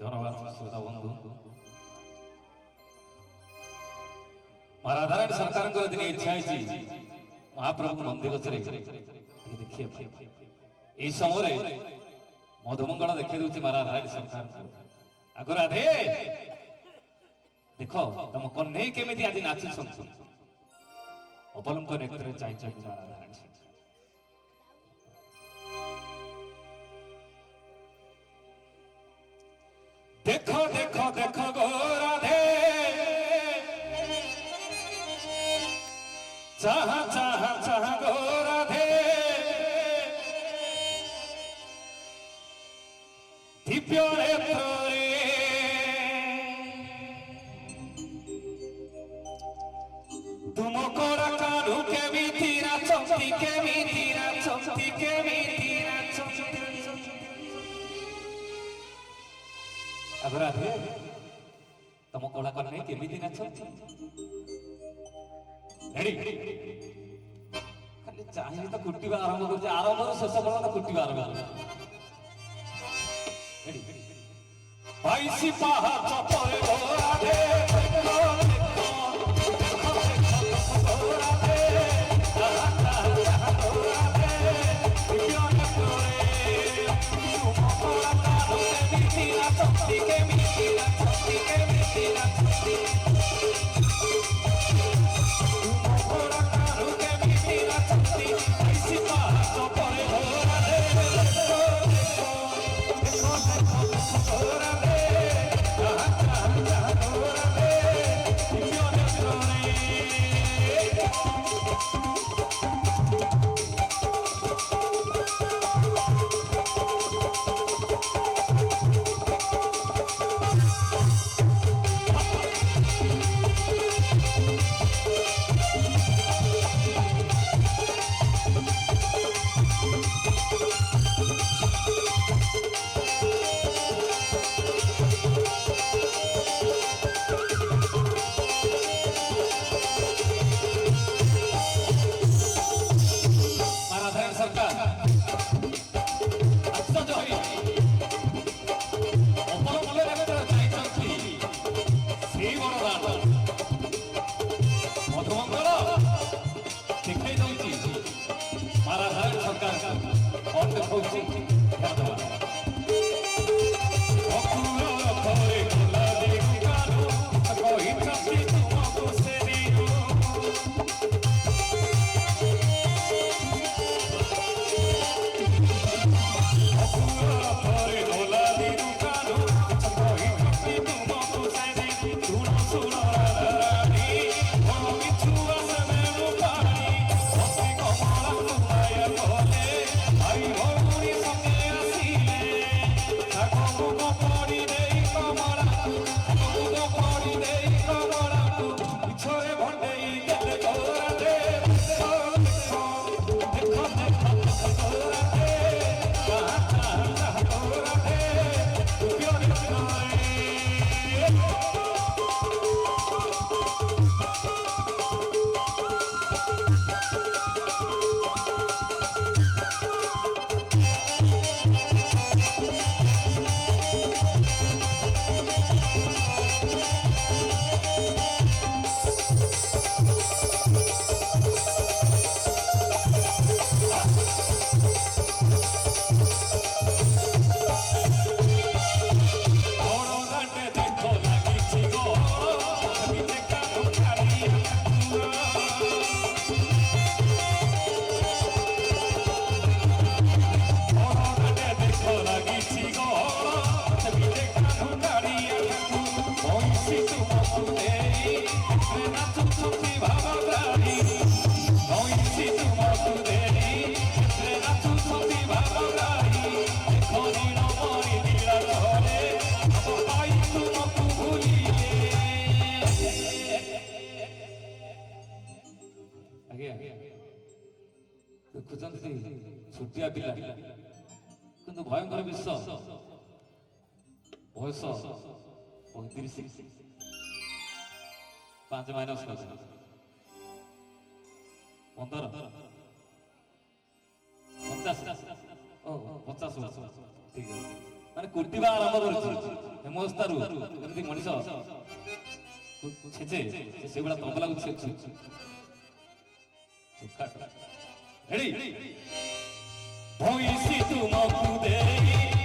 ধন্যবাদ শ্রোতা বন্ধু। महाराधारायण सरकार दिन इच्छा है महाप्रभु मंदिर देखिए ये समय मधुमंगल देखे दूसरी महाराधारायण सरकार आगे राधे देख तुम कन्हई केमी आज नाची अपलंक नेत्र चाहिए महाराधारायण देखो देखो देखो गो राधे चाह चाह चाह गो राधे दिव्य नेत्र रे तुम कोरा कानू के भी तीरा चौथी के भी तीरा चौथी के भी तीरा चौथी अब राधे तुम कोड़ा करने के भी तीरा चौथी रेडी खाली चाहिए तो कुट्टी आरंभ कर आरंभ शेष पर्यंत कुट्टी आरंभ रेडी बाईसी पाहाच पर गो राधे छुटिया पिला किंतु भयंकर विश्व बयस 35 5 माइनस 15 50 50 ठीक है माने कुर्ती आरंभ कर ହେମସ୍ତାରୁ ଯେମିତି ମଣିଷ ଛେଚେ ସେଇଭଳିଆ ତବଲାକୁ ଛେଚୁ ରେଡି ଭଇସି ତୁମକୁ ଦେଇ